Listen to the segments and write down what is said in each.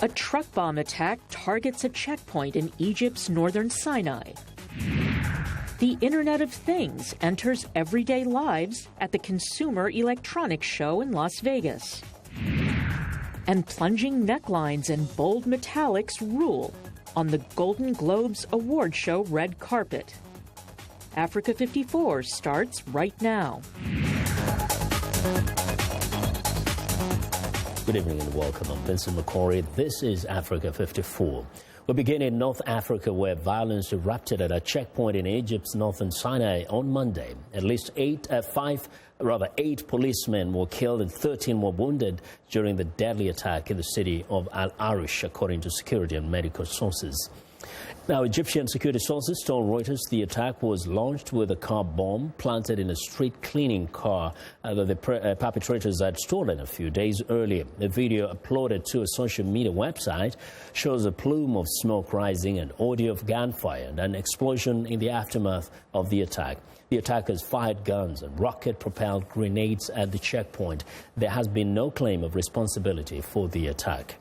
A truck bomb attack targets a checkpoint in Egypt's northern Sinai. The Internet of Things enters everyday lives at the Consumer Electronics Show in Las Vegas. And plunging necklines and bold metallics rule on the Golden Globes award show red carpet. Africa 54 starts right now. Good evening and welcome. I'm Vincent Makori. This is Africa 54. We begin in North Africa, where violence erupted at a checkpoint in Egypt's northern Sinai on Monday. At least eight policemen were killed and 13 were wounded during the deadly attack in the city of Al Arish, according to security and medical sources. Now, Egyptian security sources told Reuters the attack was launched with a car bomb planted in a street cleaning car that the perpetrators had stolen a few days earlier. The video uploaded to a social media website shows a plume of smoke rising and audio of gunfire and an explosion in the aftermath of the attack. The attackers fired guns and rocket-propelled grenades at the checkpoint. There has been no claim of responsibility for the attack.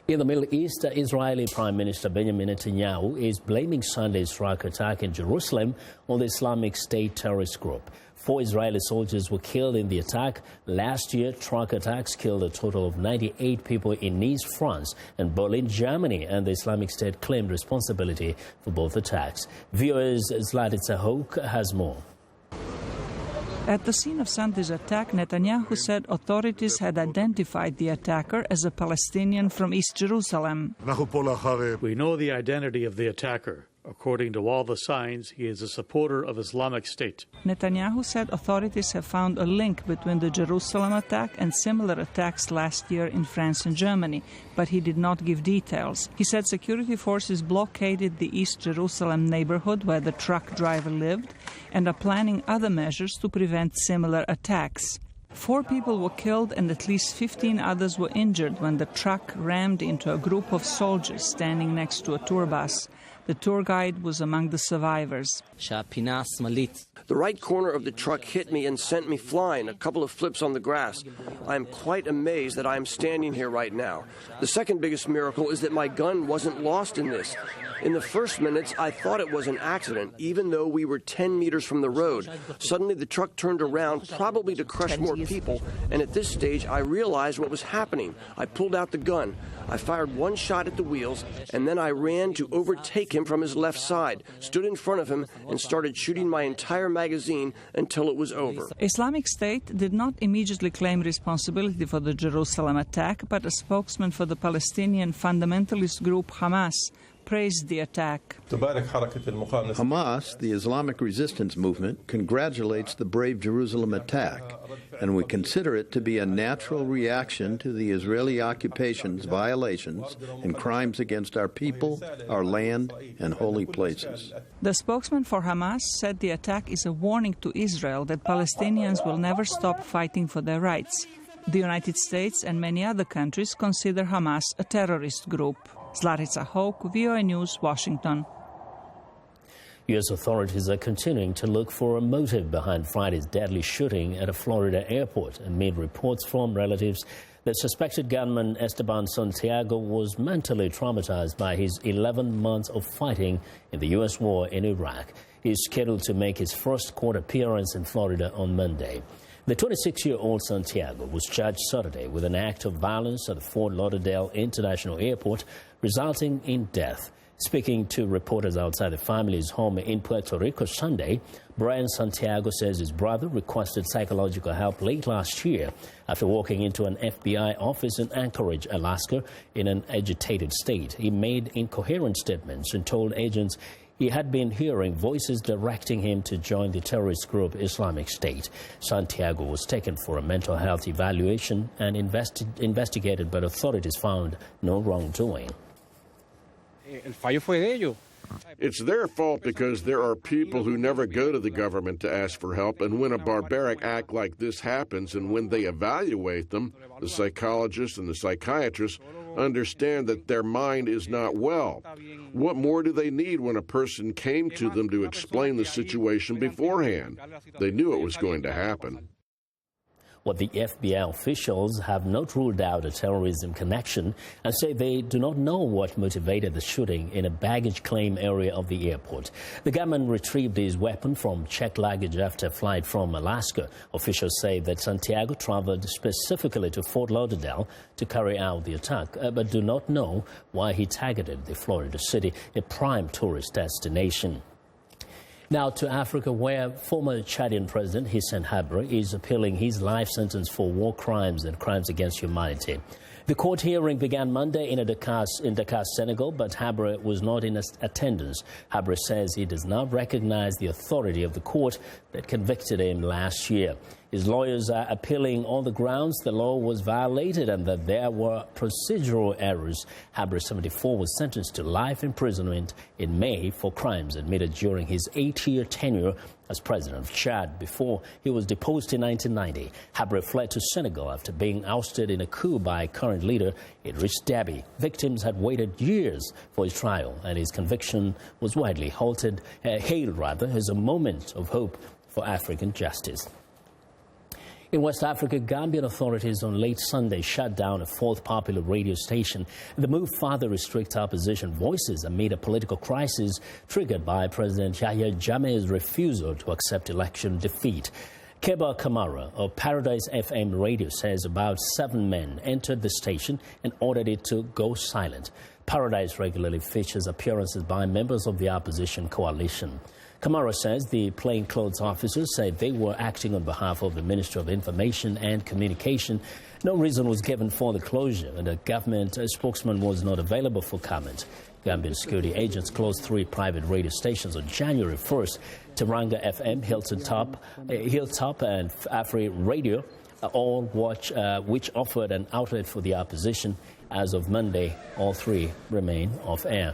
In the Middle East, Israeli Prime Minister Benjamin Netanyahu is blaming Sunday's strike attack in Jerusalem on the Islamic State terrorist group. 4 Israeli soldiers were killed in the attack. Last year, truck attacks killed a total of 98 people in Nice, France, and Berlin, Germany, and the Islamic State claimed responsibility for both attacks. VOA's Zlatica Hoke has more. At the scene of Sunday's attack, Netanyahu said authorities had identified the attacker as a Palestinian from East Jerusalem. We know the identity of the attacker. According to all the signs, he is a supporter of Islamic State. Netanyahu said authorities have found a link between the Jerusalem attack and similar attacks last year in France and Germany, but he did not give details. He said security forces blockaded the East Jerusalem neighborhood where the truck driver lived and are planning other measures to prevent similar attacks. 4 people were killed and at least 15 others were injured when the truck rammed into a group of soldiers standing next to a tour bus. The tour guide was among the survivors. The right corner of the truck hit me and sent me flying, a couple of flips on the grass. I am quite amazed that I am standing here right now. The second biggest miracle is that my gun wasn't lost in this. In the first minutes, I thought it was an accident, even though we were 10 meters from the road. Suddenly, the truck turned around, probably to crush more people, and at this stage, I realized what was happening. I pulled out the gun. I fired one shot at the wheels, and then I ran to overtake him from his left side, stood in front of him, and started shooting my entire magazine until it was over. Islamic State did not immediately claim responsibility for the Jerusalem attack, but a spokesman for the Palestinian fundamentalist group Hamas praised the attack. Hamas, the Islamic resistance movement, congratulates the brave Jerusalem attack, and we consider it to be a natural reaction to the Israeli occupation's violations and crimes against our people, our land, and holy places. The spokesman for Hamas said the attack is a warning to Israel that Palestinians will never stop fighting for their rights. The United States and many other countries consider Hamas a terrorist group. Zlatica Hoke, VOA News, Washington. U.S. authorities are continuing to look for a motive behind Friday's deadly shooting at a Florida airport amid reports from relatives that suspected gunman Esteban Santiago was mentally traumatized by his 11 months of fighting in the U.S. war in Iraq. He is scheduled to make his first court appearance in Florida on Monday. The 26-year-old Santiago was charged Saturday with an act of violence at the Fort Lauderdale International Airport, resulting in death. Speaking to reporters outside the family's home in Puerto Rico Sunday, Brian Santiago says his brother requested psychological help late last year after walking into an FBI office in Anchorage, Alaska, in an agitated state. He made incoherent statements and told agents he had been hearing voices directing him to join the terrorist group Islamic State. Santiago was taken for a mental health evaluation and investigated, but authorities found no wrongdoing. It's their fault because there are people who never go to the government to ask for help, and when a barbaric act like this happens and when they evaluate them, the psychologists and the psychiatrists understand that their mind is not well. What more do they need when a person came to them to explain the situation beforehand? They knew it was going to happen. What the FBI officials have not ruled out a terrorism connection and say they do not know what motivated the shooting in a baggage claim area of the airport. The gunman retrieved his weapon from checked luggage after a flight from Alaska. Officials say that Santiago traveled specifically to Fort Lauderdale to carry out the attack, but do not know why he targeted the Florida city, a prime tourist destination. Now to Africa, where former Chadian President Hissène Habré is appealing his life sentence for war crimes and crimes against humanity. The court hearing began Monday in Dakar, Senegal, but Habré was not in attendance. Habré says he does not recognize the authority of the court that convicted him last year. His lawyers are appealing on the grounds the law was violated and that there were procedural errors. Habré, 74, was sentenced to life imprisonment in May for crimes admitted during his 8-year tenure as president of Chad before he was deposed in 1990. Habré fled to Senegal after being ousted in a coup by current leader Idriss Déby. Victims had waited years for his trial, and his conviction was widely hailed as a moment of hope for African justice. In West Africa, Gambian authorities on late Sunday shut down a fourth popular radio station. The move further restricts opposition voices amid a political crisis triggered by President Yahya Jammeh's refusal to accept election defeat. Keba Kamara of Paradise FM radio says about 7 men entered the station and ordered it to go silent. Paradise regularly features appearances by members of the opposition coalition. Kamara says the plainclothes officers said they were acting on behalf of the Ministry of Information and Communication. No reason was given for the closure, and a government spokesman was not available for comment. Gambian security agents closed 3 private radio stations on January 1st. Teranga FM, Hilltop, and Afri Radio, which offered an outlet for the opposition. As of Monday, all 3 remain off air.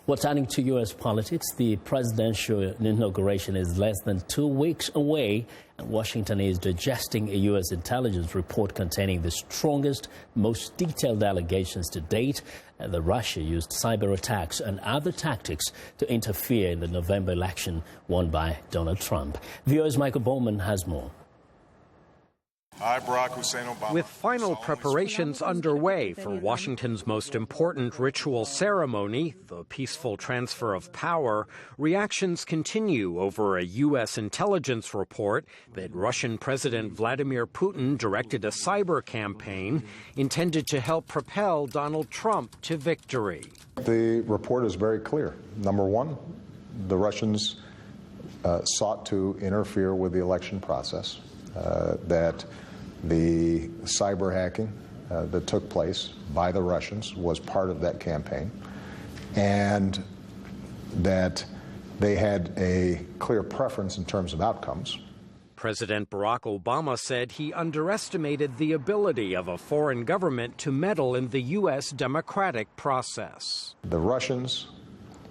Well, turning to U.S. politics, the presidential inauguration is less than 2 weeks away, and Washington is digesting a U.S. intelligence report containing the strongest, most detailed allegations to date that Russia used cyber attacks and other tactics to interfere in the November election won by Donald Trump. VOA's Michael Bowman has more. With final preparations underway for Washington's most important ritual ceremony, the peaceful transfer of power, reactions continue over a U.S. intelligence report that Russian President Vladimir Putin directed a cyber campaign intended to help propel Donald Trump to victory. The report is very clear. Number one, the Russians sought to interfere with the election process, that the cyber hacking that took place by the Russians was part of that campaign, and that they had a clear preference in terms of outcomes. President Barack Obama said he underestimated the ability of a foreign government to meddle in the U.S. democratic process. The Russians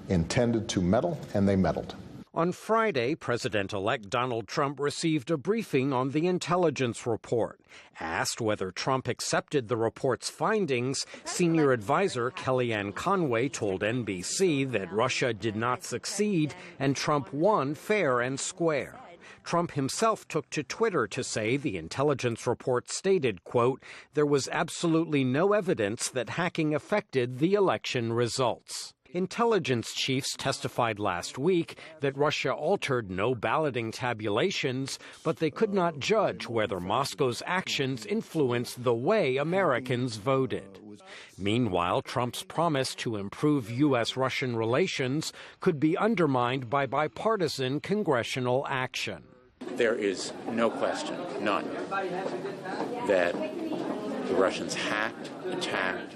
intended to meddle, and they meddled. On Friday, President-elect Donald Trump received a briefing on the intelligence report. Asked whether Trump accepted the report's findings, senior advisor Kellyanne Conway told NBC that Russia did not succeed and Trump won fair and square. Trump himself took to Twitter to say the intelligence report stated, quote, "There was absolutely no evidence that hacking affected the election results." Intelligence chiefs testified last week that Russia altered no balloting tabulations, but they could not judge whether Moscow's actions influenced the way Americans voted. Meanwhile, Trump's promise to improve U.S.-Russian relations could be undermined by bipartisan congressional action. There is no question, none, that the Russians hacked, attacked,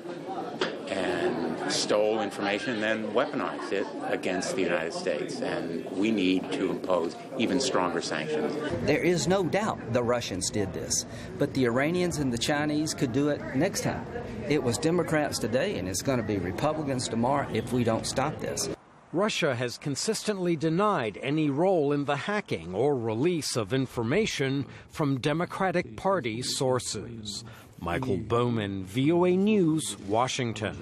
and stole information and then weaponized it against the United States. And we need to impose even stronger sanctions. There is no doubt the Russians did this, but the Iranians and the Chinese could do it next time. It was Democrats today, and it's going to be Republicans tomorrow if we don't stop this. Russia has consistently denied any role in the hacking or release of information from Democratic Party sources. Michael Bowman, VOA News, Washington.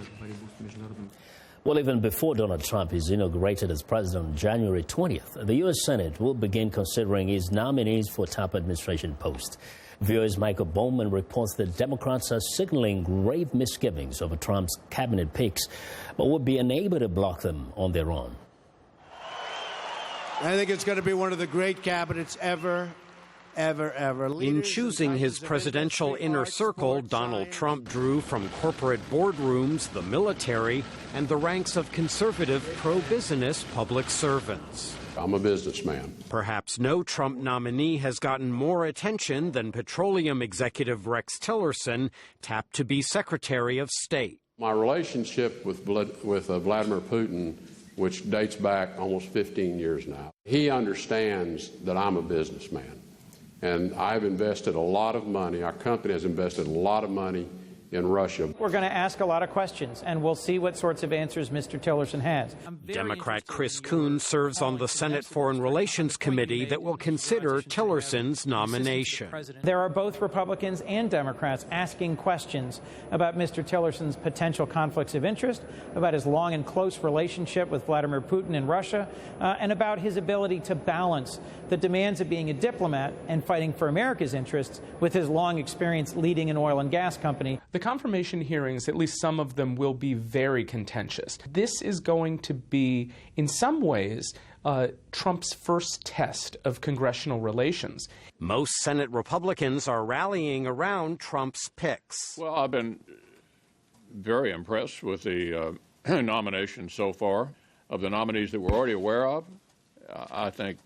Well, even before Donald Trump is inaugurated as president on January 20th, the U.S. Senate will begin considering his nominees for top administration posts. VOA's Michael Bowman reports that Democrats are signaling grave misgivings over Trump's cabinet picks, but would be unable to block them on their own. I think it's going to be one of the great cabinets ever. In choosing his presidential inner circle, Donald Trump drew from corporate boardrooms, the military, and the ranks of conservative pro-business public servants. I'm a businessman. Perhaps no Trump nominee has gotten more attention than petroleum executive Rex Tillerson, tapped to be Secretary of State. My relationship with Vladimir Putin, which dates back almost 15 years now, he understands that I'm a businessman. And I've invested a lot of money, our company has invested a lot of money in Russia. We're going to ask a lot of questions, and we'll see what sorts of answers Mr. Tillerson has. Democrat Chris Coons serves on the Senate Foreign Relations Committee that will consider Tillerson's nomination. There are both Republicans and Democrats asking questions about Mr. Tillerson's potential conflicts of interest, about his long and close relationship with Vladimir Putin and Russia, and about his ability to balance the demands of being a diplomat and fighting for America's interests with his long experience leading an oil and gas company. The confirmation hearings, at least some of them, will be very contentious. This is going to be, in some ways, Trump's first test of congressional relations. Most Senate Republicans are rallying around Trump's picks. Well, I've been very impressed with the nominations so far. Of the nominees that we're already aware of, I think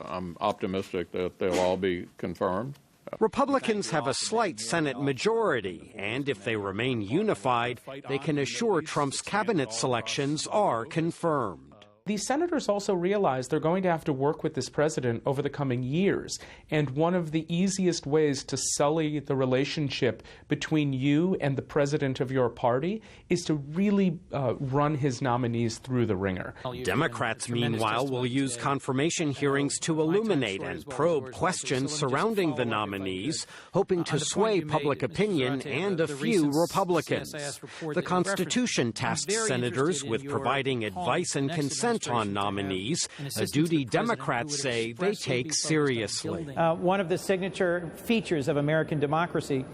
I'm optimistic that they'll all be confirmed. Republicans have a slight Senate majority, and if they remain unified, they can assure Trump's cabinet selections are confirmed. These senators also realize they're going to have to work with this president over the coming years, and one of the easiest ways to sully the relationship between you and the president of your party is to really run his nominees through the ringer. Democrats, meanwhile, will use confirmation hearings to illuminate and probe questions surrounding the nominees, hoping to sway public opinion and a few Republicans. The Constitution tasks senators with providing advice and consent on nominees, a duty Democrats say they take seriously. One of the signature features of American democracy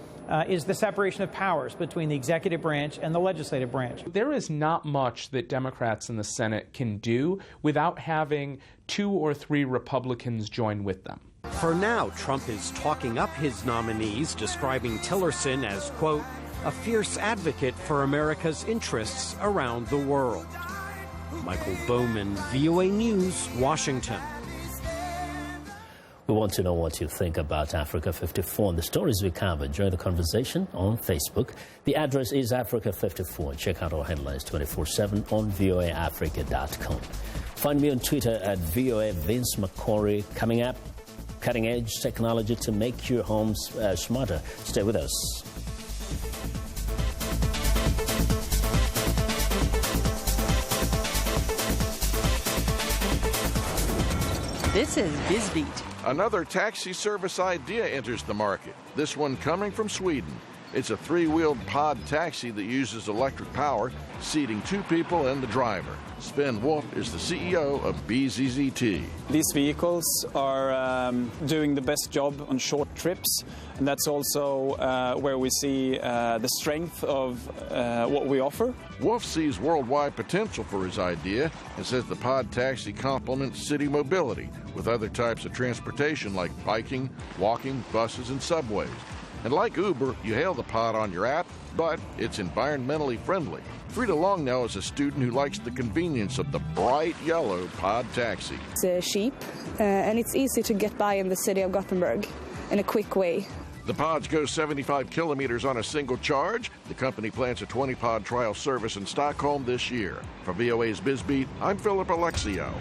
is the separation of powers between the executive branch and the legislative branch. There is not much that Democrats in the Senate can do without having 2 or 3 Republicans join with them. For now, Trump is talking up his nominees, describing Tillerson as, quote, a fierce advocate for America's interests around the world. Michael Bowman, VOA News, Washington. We want to know what you think about Africa 54 and the stories we covered. Join the conversation on Facebook. The address is Africa 54. Check out our headlines 24/7 on voaafrica.com. Find me on Twitter at VOA Vince Makori. Coming up, cutting-edge technology to make your homes smarter. Stay with us. This is BizBeat. Another taxi service idea enters the market, this one coming from Sweden. It's a 3-wheeled pod taxi that uses electric power, seating 2 people and the driver. Sven Wolf is the CEO of BZZT. These vehicles are doing the best job on short trips, and that's also where we see the strength of what we offer. Wolf sees worldwide potential for his idea and says the pod taxi complements city mobility with other types of transportation like biking, walking, buses, and subways. And like Uber, you hail the pod on your app, but it's environmentally friendly. Frida Longnell is a student who likes the convenience of the bright yellow pod taxi. It's cheap, and it's easy to get by in the city of Gothenburg in a quick way. The pods go 75 kilometers on a single charge. The company plans a 20-pod trial service in Stockholm this year. For VOA's BizBeat, I'm Philip Alexio.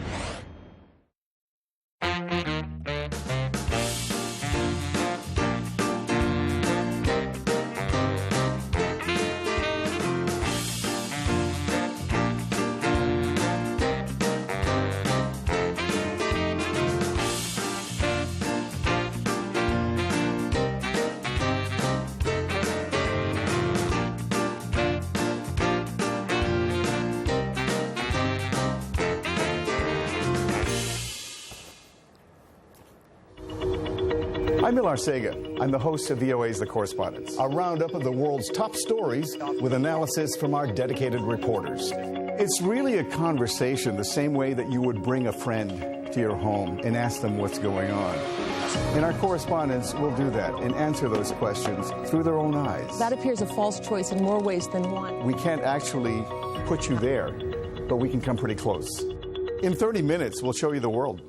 I'm Milar Sega. I'm the host of VOA's The Correspondents, a roundup of the world's top stories with analysis from our dedicated reporters. It's really a conversation the same way that you would bring a friend to your home and ask them what's going on. And our correspondents will do that and answer those questions through their own eyes. That appears a false choice in more ways than one. We can't actually put you there, but we can come pretty close. In 30 minutes, we'll show you the world.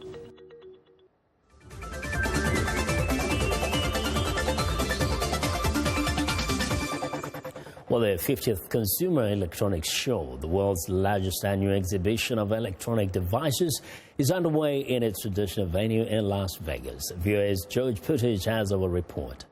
Well, the 50th Consumer Electronics Show, the world's largest annual exhibition of electronic devices, is underway in its traditional venue in Las Vegas. VOA's George Puttich has our report.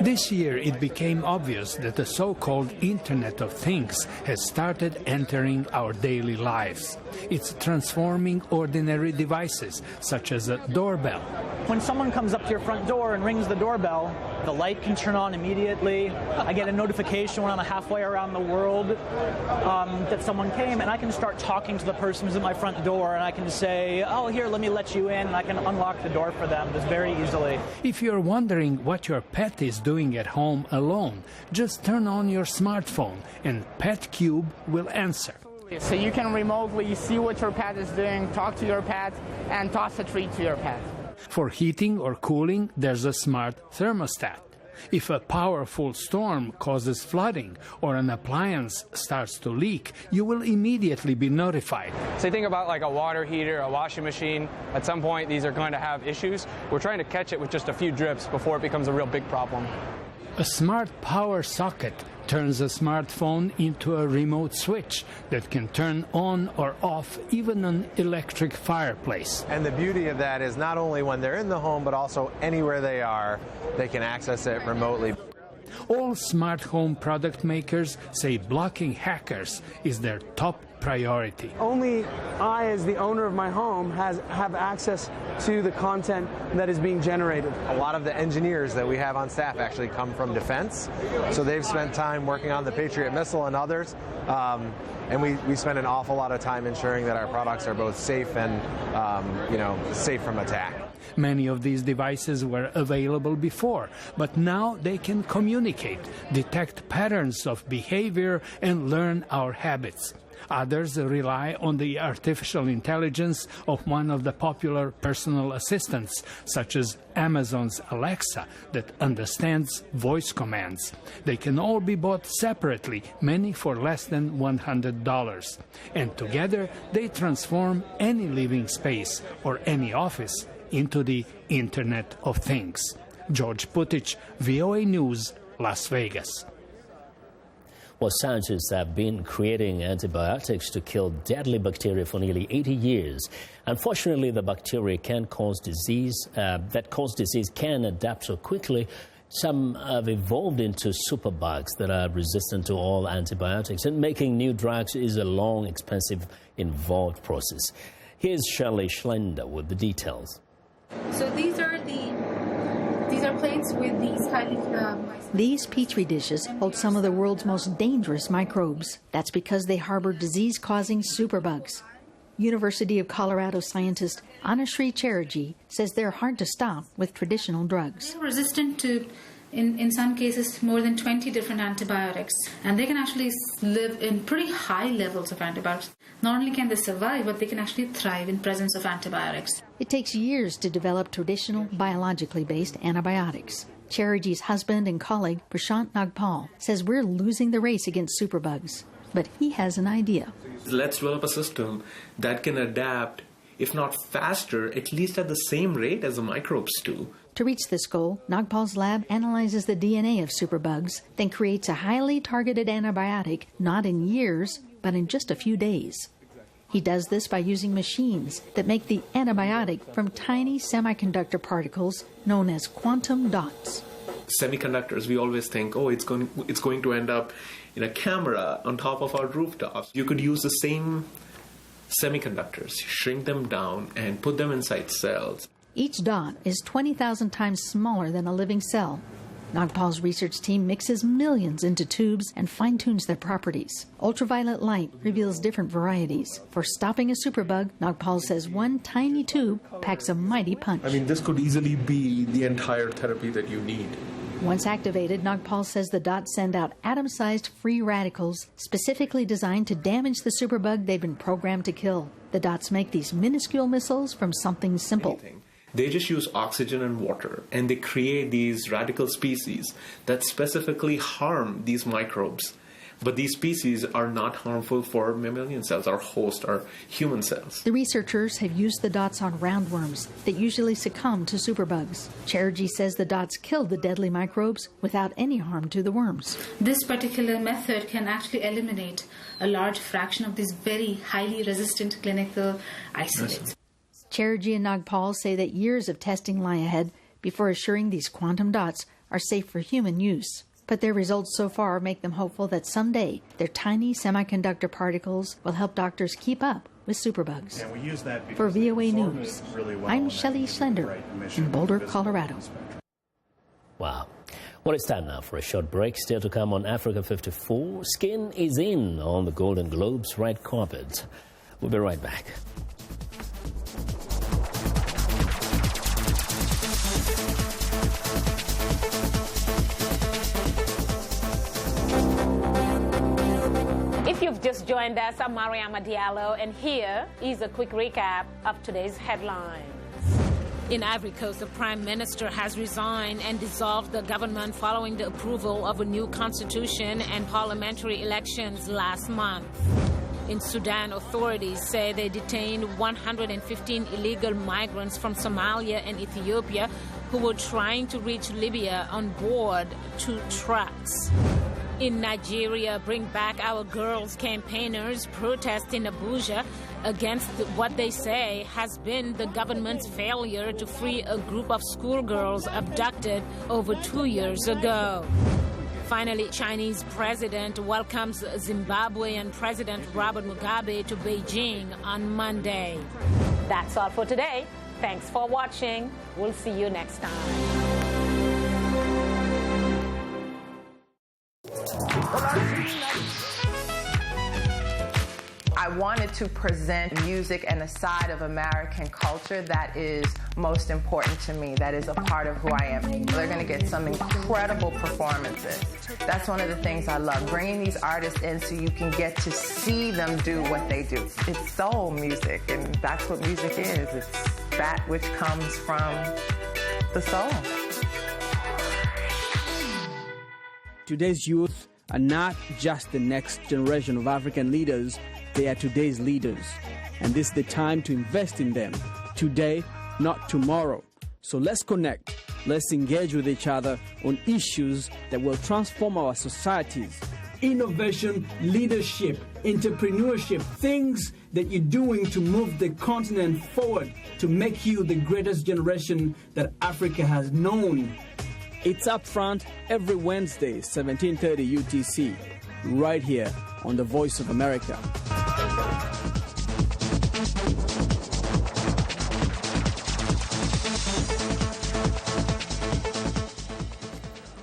This year, it became obvious that the so-called Internet of Things has started entering our daily lives. It's transforming ordinary devices, such as a doorbell. When someone comes up to your front door and rings the doorbell, the light can turn on immediately. I get a notification when I'm halfway around the world that someone came, and I can start talking to the person who's at my front door, and I can say, oh, here, let me let you in, and I can unlock the door for them just very easily. If you're wondering what your pet is doing at home alone, just turn on your smartphone, and Pet Cube will answer. So you can remotely see what your pet is doing, talk to your pet, and toss a treat to your pet. For heating or cooling, there's a smart thermostat. If a powerful storm causes flooding or an appliance starts to leak, you will immediately be notified. So you think about like a water heater, a washing machine. At some point, these are going to have issues. We're trying to catch it with just a few drips before it becomes a real big problem. A smart power socket turns a smartphone into a remote switch that can turn on or off even an electric fireplace. And the beauty of that is not only when they're in the home, but also anywhere they are, they can access it remotely. All smart home product makers say blocking hackers is their top priority. Only I, as the owner of my home, have access to the content that is being generated. A lot of the engineers that we have on staff actually come from defense, so they've spent time working on the Patriot missile and others, and we spend an awful lot of time ensuring that our products are both safe and safe from attack. Many of these devices were available before, but now they can communicate, detect patterns of behavior, and learn our habits. Others rely on the artificial intelligence of one of the popular personal assistants, such as Amazon's Alexa, that understands voice commands. They can all be bought separately, many for less than $100. And together, they transform any living space or any office into the Internet of Things. George Puttich, VOA News, Las Vegas. Well, scientists have been creating antibiotics to kill deadly bacteria for nearly 80 years. Unfortunately, the bacteria can cause disease can adapt so quickly. Some have evolved into superbugs that are resistant to all antibiotics, and making new drugs is a long, expensive, involved process. Here's Shirley Schlender with the details. So these are plates with these highly These petri dishes hold some of the world's most dangerous microbes. That's because they harbor disease-causing superbugs. University of Colorado scientist Anushree Cherigi says they're hard to stop with traditional drugs. They're resistant to, in some cases, more than 20 different antibiotics. And they can actually live in pretty high levels of antibiotics. Not only can they survive, but they can actually thrive in presence of antibiotics. It takes years to develop traditional, biologically based antibiotics. Cherigi's husband and colleague, Prashant Nagpal, says we're losing the race against superbugs. But he has an idea. Let's develop a system that can adapt, if not faster, at least at the same rate as the microbes do. To reach this goal, Nagpal's lab analyzes the DNA of superbugs, then creates a highly targeted antibiotic, not in years, but in just a few days. He does this by using machines that make the antibiotic from tiny semiconductor particles known as quantum dots. Semiconductors, we always think, it's going to end up in a camera on top of our rooftops. You could use the same semiconductors, shrink them down, and put them inside cells. Each dot is 20,000 times smaller than a living cell. Nagpal's research team mixes millions into tubes and fine-tunes their properties. Ultraviolet light reveals different varieties. For stopping a superbug, Nagpal says one tiny tube packs a mighty punch. I mean, this could easily be the entire therapy that you need. Once activated, Nagpal says the dots send out atom-sized free radicals specifically designed to damage the superbug they've been programmed to kill. The dots make these minuscule missiles from something simple. They just use oxygen and water, and they create these radical species that specifically harm these microbes. But these species are not harmful for mammalian cells, our host, our human cells. The researchers have used the dots on roundworms that usually succumb to superbugs. Cherji says the dots kill the deadly microbes without any harm to the worms. This particular method can actually eliminate a large fraction of these very highly resistant clinical isolates. Cherji and Nagpal say that years of testing lie ahead before assuring these quantum dots are safe for human use. But their results so far make them hopeful that someday their tiny semiconductor particles will help doctors keep up with superbugs. And we use that for VOA News, really well I'm Shelley Schlender in Boulder, Colorado. Wow. Well, it's time now for a short break. Still to come on Africa 54. Skin is in on the Golden Globes red carpet. We'll be right back. If you've just joined us, I'm Mariama Diallo, and here is a quick recap of today's headlines. In Ivory Coast, the Prime Minister has resigned and dissolved the government following the approval of a new constitution and parliamentary elections last month. In Sudan, authorities say they detained 115 illegal migrants from Somalia and Ethiopia who were trying to reach Libya on board 2 trucks. In Nigeria, Bring Back Our Girls campaigners protest in Abuja against what they say has been the government's failure to free a group of schoolgirls abducted over 2 years ago. Finally, Chinese president welcomes Zimbabwean President Robert Mugabe to Beijing on Monday. That's all for today. Thanks for watching. We'll see you next time. I wanted to present music and a side of American culture that is most important to me, that is a part of who I am. They're going to get some incredible performances. That's one of the things I love, bringing these artists in so you can get to see them do what they do. It's soul music, and that's what music is. It's that which comes from the soul. Today's youth are not just the next generation of African leaders, they are today's leaders. And this is the time to invest in them. Today, not tomorrow. So let's connect. Let's engage with each other on issues that will transform our societies. Innovation, leadership, entrepreneurship, things that you're doing to move the continent forward, to make you the greatest generation that Africa has known. It's Up Front every Wednesday, 17:30 UTC, right here on the Voice of America.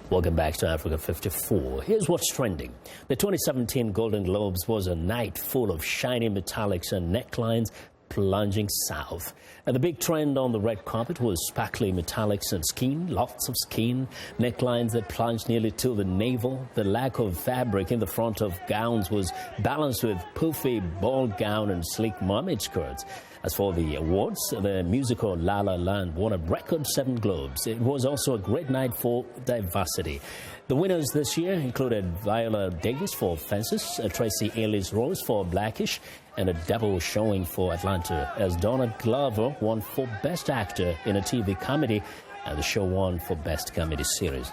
Welcome back to Africa 54. Here's what's trending. The 2017 Golden Globes was a night full of shiny metallics and necklines plunging south. And the big trend on the red carpet was sparkly metallics and skin, lots of skin, necklines that plunged nearly to the navel. The lack of fabric in the front of gowns was balanced with poofy ball gown and sleek mermaid skirts. As for the awards, the musical La La Land won a record 7 Globes. It was also a great night for diversity. The winners this year included Viola Davis for Fences, Tracy Ellis Ross for Blackish, and a double showing for Atlanta, as Donald Glover won for Best Actor in a TV Comedy, and the show won for Best Comedy Series.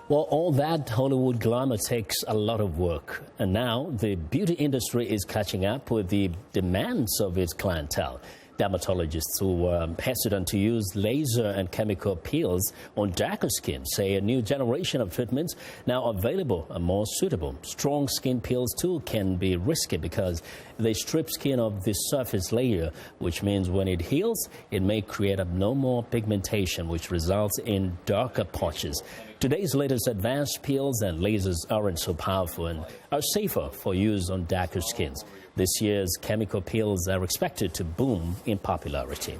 Well, all that Hollywood glamour takes a lot of work, and now the beauty industry is catching up with the demands of its clientele. Dermatologists who were hesitant to use laser and chemical peels on darker skin say a new generation of treatments now available are more suitable. Strong skin peels too can be risky because they strip skin of the surface layer, which means when it heals, it may create abnormal pigmentation, which results in darker patches. Today's latest advanced peels and lasers aren't so powerful and are safer for use on darker skins. This year's chemical peels are expected to boom in popularity.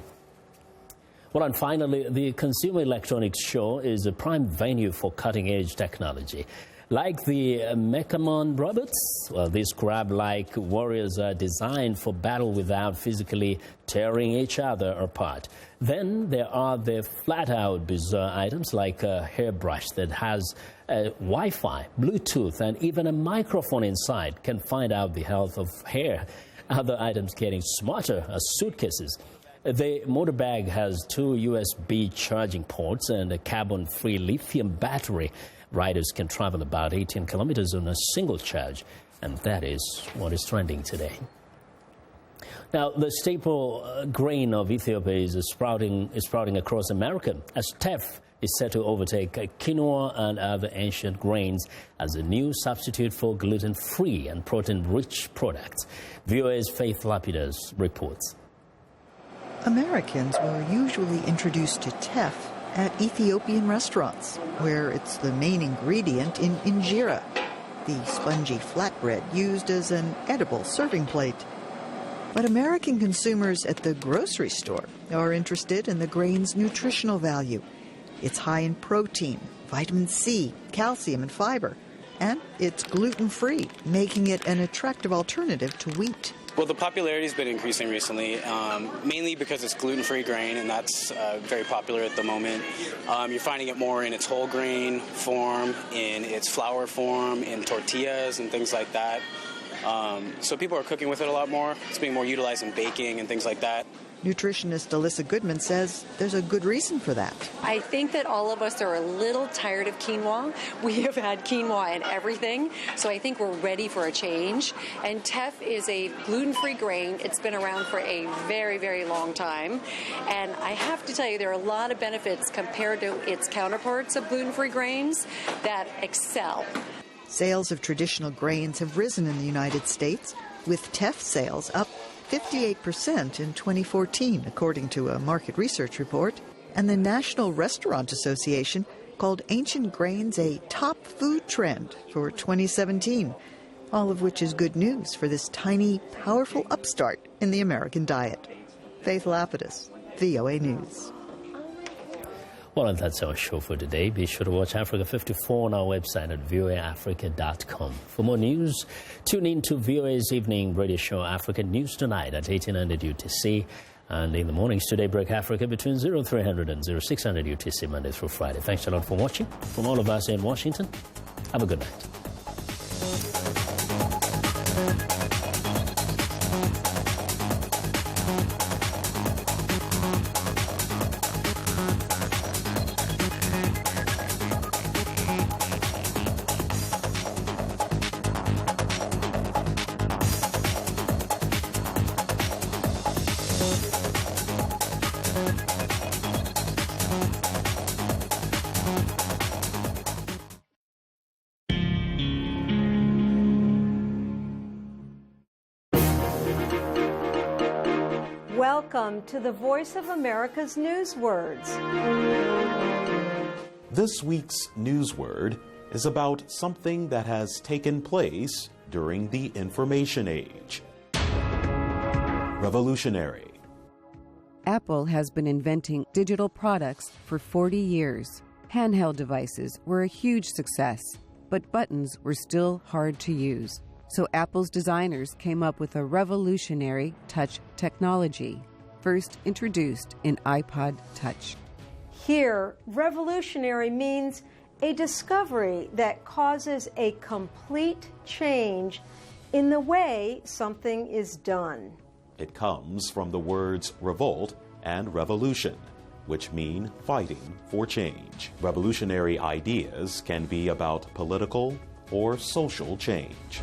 Well, and finally, the Consumer Electronics Show is a prime venue for cutting-edge technology. Like the Mechamon robots, well, these crab-like warriors are designed for battle without physically tearing each other apart. Then there are the flat-out bizarre items like a hairbrush that has Wi-Fi, Bluetooth, and even a microphone inside can find out the health of hair. Other items getting smarter are suitcases. The motor bag has 2 USB charging ports and a carbon-free lithium battery. Riders can travel about 18 kilometers on a single charge, and that is what is trending today. Now, the staple grain of Ethiopia is sprouting across America as teff is set to overtake quinoa and other ancient grains as a new substitute for gluten-free and protein-rich products. VOA's Faith Lapidus reports. Americans were usually introduced to teff at Ethiopian restaurants, where it's the main ingredient in injera, the spongy flatbread used as an edible serving plate. But American consumers at the grocery store are interested in the grain's nutritional value. It's high in protein, vitamin C, calcium, and fiber, and it's gluten-free, making it an attractive alternative to wheat. Well, the popularity has been increasing recently, mainly because it's gluten-free grain, and that's very popular at the moment. You're finding it more in its whole grain form, in its flour form, in tortillas and things like that. So people are cooking with it a lot more. It's being more utilized in baking and things like that. Nutritionist Alyssa Goodman says there's a good reason for that. I think that all of us are a little tired of quinoa. We have had quinoa in everything, so I think we're ready for a change. And teff is a gluten-free grain. It's been around for a very, very long time. And I have to tell you, there are a lot of benefits compared to its counterparts of gluten-free grains that excel. Sales of traditional grains have risen in the United States, with teff sales up 58% in 2014, according to a market research report. And the National Restaurant Association called ancient grains a top food trend for 2017, all of which is good news for this tiny, powerful upstart in the American diet. Faith Lapidus, VOA News. Well, and that's our show for today. Be sure to watch Africa 54 on our website at voaafrica.com. For more news, tune in to VOA's evening radio show, Africa News Tonight at 1800 UTC. And in the mornings today, Break Africa between 0300 and 0600 UTC, Monday through Friday. Thanks a lot for watching. From all of us in Washington, have a good night. Welcome to the Voice of America's Newswords. This week's newsword is about something that has taken place during the information age. Revolutionary. Apple has been inventing digital products for 40 years. Handheld devices were a huge success, but buttons were still hard to use. So Apple's designers came up with a revolutionary touch technology, first introduced in iPod Touch. Here, revolutionary means a discovery that causes a complete change in the way something is done. It comes from the words revolt and revolution, which mean fighting for change. Revolutionary ideas can be about political or social change.